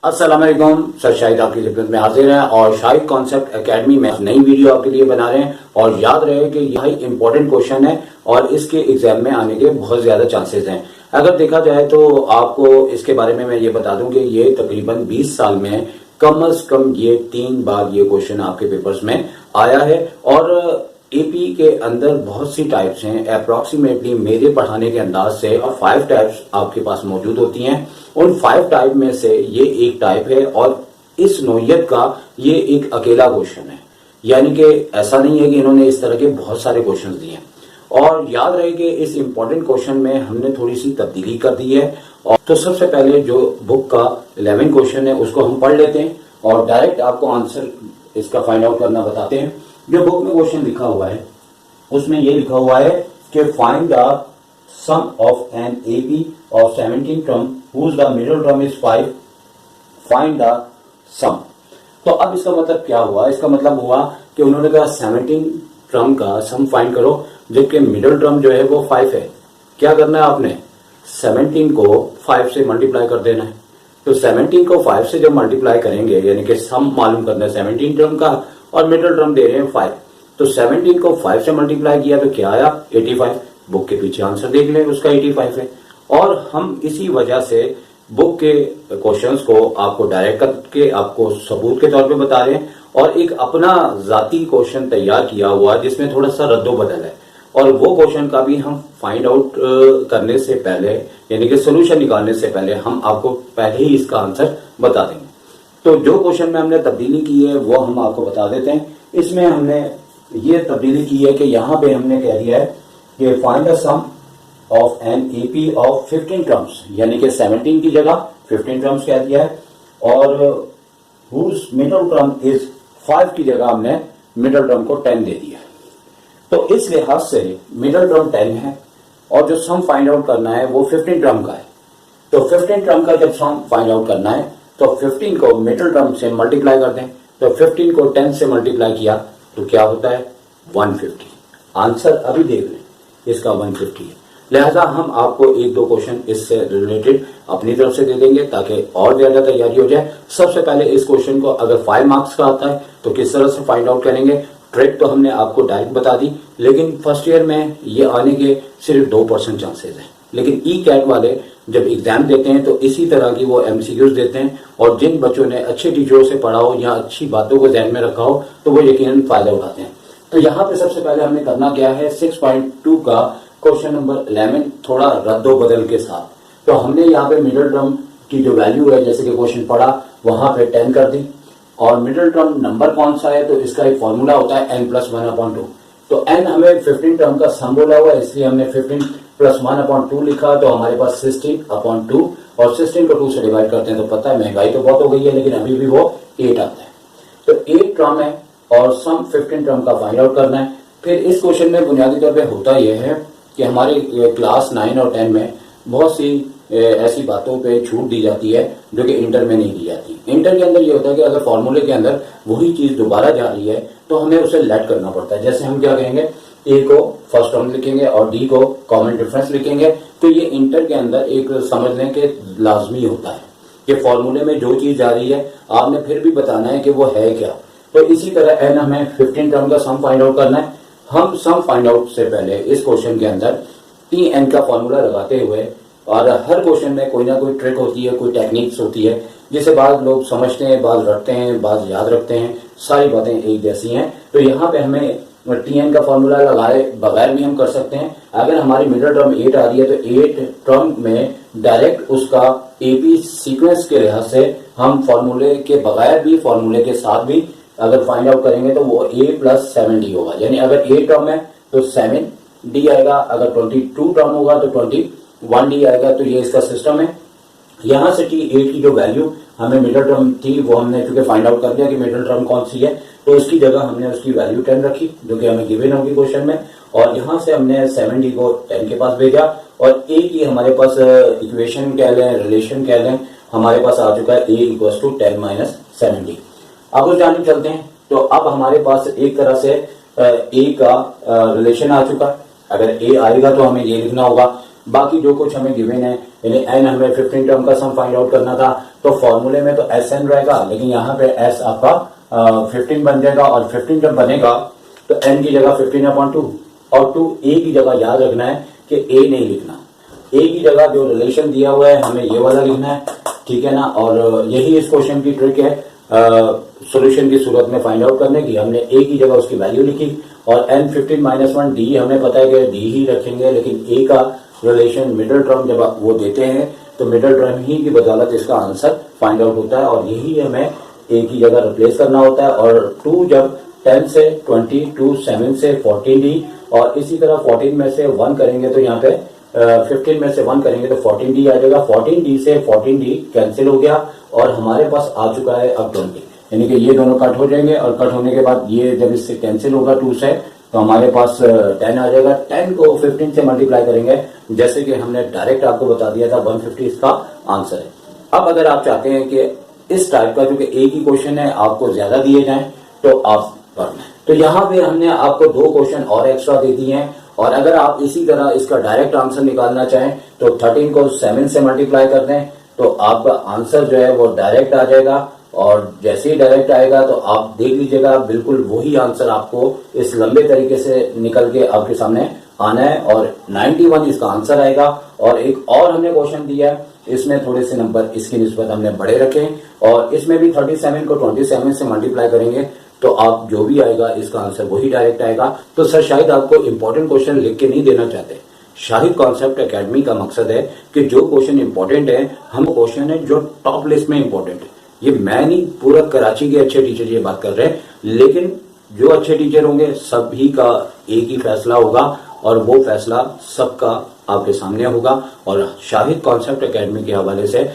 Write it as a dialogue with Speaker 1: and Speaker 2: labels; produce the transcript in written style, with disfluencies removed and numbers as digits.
Speaker 1: अस्सलाम वालेकुम। सर शाहिद आपकी खिदमत में हाजिर हैं और शाहिद कॉन्सेप्ट एकेडमी में नई वीडियो आपके लिए बना रहे हैं। और याद रहे कि यह इंपॉर्टेंट क्वेश्चन है और इसके एग्जाम में आने के बहुत ज्यादा चांसेस हैं। अगर देखा जाए तो आपको इसके बारे में मैं ये बता दूं कि ये तकरीबन 20 साल में कम से कम ये 3 बार ये क्वेश्चन आपके पेपर्स में आया है। और एपी के अंदर बहुत सी टाइप्स हैं। अप्रोक्सीमेटली मेरे पढ़ाने के अंदाज से 5 टाइप्स आपके पास मौजूद होती हैं। उन 5 टाइप में से ये एक टाइप है और इस नौयत का ये एक अकेला क्वेश्चन है। यानी कि ऐसा नहीं है कि इन्होंने इस तरह के बहुत सारे क्वेश्चन दिए। और याद रहे कि इस इंपॉर्टेंट क्वेश्चन में हमने थोड़ी सी तब्दीली कर दी है। और तो सबसे पहले जो बुक का 11 क्वेश्चन है उसको हम पढ़ लेते हैं और डायरेक्ट आपको आंसर इसका फाइंड आउट करना बताते हैं। जो बुक में क्वेश्चन लिखा हुआ है उसमें ये लिखा हुआ है कि find the sum of an AP of 17 term whose the middle term is 5, find the sum। तो अब इसका मतलब क्या हुआ? इसका मतलब हुआ कि उन्होंने कहा 17 टर्म का सम फाइंड करो जबकि मिडिल टर्म जो है वो 5 है। क्या करना है आपने? 17 को 5 से मल्टीप्लाई कर देना है। तो 17 को 5 से जब मल्टीप्लाई करेंगे यानी कि सम मालूम करना है 17 टर्म का और मिडिल टर्म दे रहे हैं 5। तो 17 को 5 से मल्टीप्लाई किया तो क्या आया? 85। बुक के पीछे आंसर देख लें, उसका 85 है। और हम इसी वजह से बुक के क्वेश्चंस को आपको डायरेक्ट करके आपको सबूत के तौर पे बता रहे हैं और एक अपना जाती क्वेश्चन तैयार किया हुआ जिसमें थोड़ा सा रद्दोबदल है। और वो क्वेश्चन का भी हम फाइंड आउट करने से पहले यानी कि सोल्यूशन निकालने से पहले हम आपको पहले ही इसका आंसर बता देंगे। तो जो क्वेश्चन में हमने तब्दीली की है वो हम आपको बता देते हैं। इसमें हमने ये तब्दीली की है कि यहाँ पे हमने कह दिया है कि find the sum of an AP of 15 terms, यानी कि 17 की जगह 15 टर्म्स कह दिया है और whose middle term is 5 की जगह हमने मिडल टर्म को 10 दे दिया। तो इस लिहाज से मिडल टर्म 10 है और जो सम फाइंड आउट करना है वो 15 टर्म का है। तो 15 टर्म का जब सम फाइंड आउट करना है तो 15 को मिडल टर्म से मल्टीप्लाई कर दें। तो 15 को 10 से मल्टीप्लाई किया तो क्या होता है? 150। आंसर अभी देख लें, इसका 150 है। लिहाजा हम आपको 1-2 क्वेश्चन इससे रिलेटेड अपनी तरफ से दे देंगे ताकि और ज्यादा तैयारी हो जाए। सबसे पहले इस क्वेश्चन को अगर 5 मार्क्स का आता है तो किस तरह से फाइंड आउट करेंगे? ट्रिक तो हमने आपको डायरेक्ट बता दी, लेकिन फर्स्ट ईयर में ये आने के सिर्फ 2% चांसेस हैं। लेकिन ई कैट वाले जब एग्जाम देते हैं तो इसी तरह की वो एमसीक्यूज देते हैं और जिन बच्चों ने अच्छे टीचरों से पढ़ा हो या अच्छी बातों को ध्यान में रखा हो तो वो यकीनन फायदा उठाते हैं। तो यहाँ पे सबसे पहले हमने करना क्या है? 6.2 का क्वेश्चन नंबर 11 थोड़ा रद्दो बदल के साथ। तो हमने यहाँ पे मिडिल टर्म की जो वैल्यू है जैसे कि क्वेश्चन पढ़ा वहां पे 10 कर दी और मिडिल टर्म नंबर कौन सा है तो इसका एक फॉर्मूला होता है n+1/2। तो n हमें 15 टर्म का सम बोला हुआ है इसलिए हमने 15 + 1/2 लिखा। तो हमारे पास 16/2 और 16 को 2 से डिवाइड करते हैं तो पता है महंगाई तो बहुत हो गई है लेकिन अभी भी वो 8 आता है। तो 8 टर्म है और सम 15 टर्म का फाइंड आउट करना है। फिर इस क्वेश्चन में बुनियादी तौर पर होता यह है कि हमारे क्लास 9 और 10 में बहुत सी ऐसी बातों पे छूट दी जाती है जो कि इंटर में नहीं दी जाती। इंटर के अंदर ये होता है कि अगर फॉर्मूले के अंदर वही चीज दोबारा जा रही है तो हमें उसे लेट करना पड़ता है। जैसे हम क्या कहेंगे? ए को फर्स्ट टर्म लिखेंगे और डी को कॉमन डिफरेंस लिखेंगे। तो ये इंटर के अंदर एक समझ लें कि लाजमी होता है कि फॉर्मूले में जो चीज जा रही है आपने फिर भी बताना है कि वो है क्या। तो इसी तरह एन हमें 15 टर्म का सम फाइंड आउट करना है। हम सम फाइंड आउट से पहले इस क्वेश्चन के अंदर Tn का फॉर्मूला लगाते हुए और हर क्वेश्चन में कोई ना कोई ट्रिक होती है, कोई टेक्निक्स होती है जिसे बाद लोग समझते हैं, बाद रटते हैं, बाद याद रखते हैं। सारी बातें एक जैसी हैं। तो यहाँ पे हमें Tn का फॉर्मूला लगाए बगैर भी हम कर सकते हैं। अगर हमारी मिडिल टर्म 8 आ रही है तो 8 टर्म में डायरेक्ट उसका एपी सीक्वेंस के लिहाज से हम फॉर्मूले के बगैर भी फॉर्मूले के साथ भी अगर फाइंड आउट करेंगे तो वो a + 7d होगा। यानी अगर 8 टर्म है तो 7d आएगा, अगर 22 टर्म होगा तो 21d आएगा। तो ये इसका सिस्टम है। यहाँ से T8 की जो वैल्यू हमें मिडिल टर्म थी वो हमने चूंकि फाइंड आउट कर दिया कि मिडिल टर्म कौन सी है तो उसकी जगह हमने उसकी वैल्यू 10 रखी जो कि हमें गिवन होगी क्वेश्चन में। और यहाँ से हमने 7d को 10 के पास भेजा और a की हमारे पास इक्वेशन कह लें, रिलेशन कह लें, हमारे पास आ चुका है a = 10 - 7d। अब उस जानिब चलते हैं। तो अब हमारे पास एक तरह से a का रिलेशन आ चुका है। अगर a आएगा तो हमें ये लिखना होगा बाकी जो कुछ हमें गिवन है, यानी एन हमें 15 टर्म का सम फाइंड आउट करना था, तो फॉर्मूले में तो एस एन रहेगा, लेकिन यहाँ पे एस आपका 15 बन जाएगा, और 15 जब बनेगा तो एन की जगह 15/2 और 2 ए की जगह याद रखना है कि ए नहीं लिखना, ए की जगह जो रिलेशन दिया हुआ है हमें ये वाला लिखना है, ठीक है ना। और यही इस क्वेश्चन की ट्रिक है सॉल्यूशन की सूरत में फाइंड आउट करने की। हमने ए की जगह उसकी वैल्यू लिखी, और एन 15-1 डी हमें पता है कि डी ही रखेंगे, लेकिन ए का रिलेशन मिडिल टर्म जब आप वो देते हैं तो मिडिल टर्म ही की बदौलत इसका आंसर फाइंड आउट होता है, और यही हमें ए की जगह रिप्लेस करना होता है। और 2 जब 10 से 20, 2 7 से 14 डी, और इसी तरह 14 में से 1 करेंगे तो यहाँ पे 15 में से 1 करेंगे तो 14 डी आ जाएगा। 14 डी से 14 डी कैंसिल हो गया, और हमारे पास आ चुका है अब 20, यानी कि ये दोनों कट हो जाएंगे, और कट होने के बाद ये जब इससे कैंसिल होगा 2 से, तो हमारे पास 10 आ जाएगा। 10 को 15 से मल्टीप्लाई करेंगे, जैसे कि हमने डायरेक्ट आपको बता दिया था 150 इसका आंसर है। अब अगर आप चाहते हैं कि इस टाइप का, क्योंकि एक ही क्वेश्चन है, आपको ज्यादा दिए जाएं तो आप पढ़ना है। तो यहाँ पे हमने आपको 2 क्वेश्चन और एक्स्ट्रा दे दिए हैं, और अगर आप इसी तरह इसका डायरेक्ट आंसर निकालना चाहें तो 13 को 7 से मल्टीप्लाई कर दें, तो आपका आंसर जो है वो डायरेक्ट आ जाएगा। और जैसे ही डायरेक्ट आएगा तो आप देख लीजिएगा बिल्कुल वही आंसर आपको इस लंबे तरीके से निकल के आपके सामने आना है, और 91 इसका आंसर आएगा। और एक और हमने क्वेश्चन दिया है, इसमें थोड़े से नंबर इसकी निस्बत हमने बड़े रखे, और इसमें भी 37 को 27 से मल्टीप्लाई करेंगे तो आप जो भी आएगा इसका आंसर वही डायरेक्ट आएगा। तो सर शायद आपको इंपॉर्टेंट क्वेश्चन लिख के नहीं देना चाहते। शाहिद कॉन्सेप्ट एकेडमी का मकसद है कि जो क्वेश्चन इंपॉर्टेंट है, हम क्वेश्चन है जो टॉप लिस्ट में इंपॉर्टेंट है। ये मैं नहीं, पूरा कराची के अच्छे टीचर ये बात कर रहे हैं, लेकिन जो अच्छे टीचर होंगे सभी का एक ही फैसला होगा, और वो फैसला सबका आपके सामने होगा। और शाहिद कॉन्सेप्ट एकेडमी के हवाले से